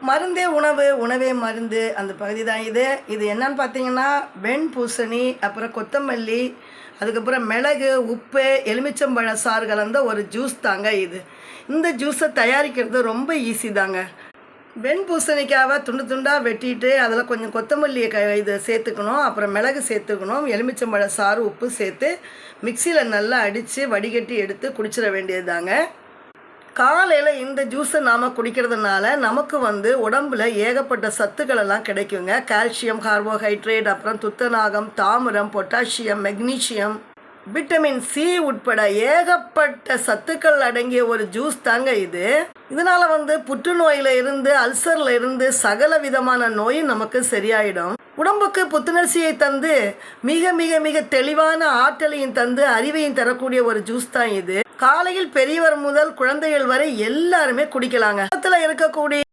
மருந்தே உணவு, உணவே மருந்து அந்த பகுதி தான் இது. இது என்னன்னு பார்த்தீங்கன்னா, வெண்பூசணி, அப்புறம் கொத்தமல்லி, அதுக்கப்புறம் மிளகு, உப்பு, எலுமிச்சம்பழ சாறு கலந்த ஒரு ஜூஸ் தாங்க இது. இந்த ஜூஸை தயாரிக்கிறது ரொம்ப ஈஸி தாங்க. வெண்பூசணிக்காவை துண்டு துண்டாக வெட்டிட்டு அதில் கொஞ்சம் கொத்தமல்லியை இது சேர்த்துக்கணும், அப்புறம் மிளகு சேர்த்துக்கணும், எலுமிச்சம்பழ சாறு, உப்பு சேர்த்து மிக்சியில் நல்லா அடித்து வடிகட்டி எடுத்து குடிச்சிட வேண்டியது தாங்க. காலையில் இந்த ஜூஸை நாம் குடிக்கிறதுனால நமக்கு உடம்பில் ஏகப்பட்ட சத்துக்கள் எல்லாம் கிடைக்குங்க. கால்சியம், கார்போஹைட்ரேட், அப்புறம் துத்தநாகம், தாமிரம், பொட்டாசியம், மெக்னீஷியம், விட்டமின் சி உட்பட ஏகப்பட்ட சத்துக்கள் அடங்கிய ஒரு ஜூஸ் தாங்க இது. இதனால் புற்றுநோயில் இருந்து, அல்சரில் இருந்து சகல விதமான நோயும் நமக்கு சரியாயிடும். உடம்புக்கு புத்துணர்ச்சியை தந்து மிக மிக மிக தெளிவான ஆற்றலையும் தந்து அறிவையும் தரக்கூடிய ஒரு ஜூஸ் தான் இது. காலையில் பெரியவர் முதல் குழந்தைகள் வரை எல்லாருமே குடிக்கலாங்க. இருக்கக்கூடிய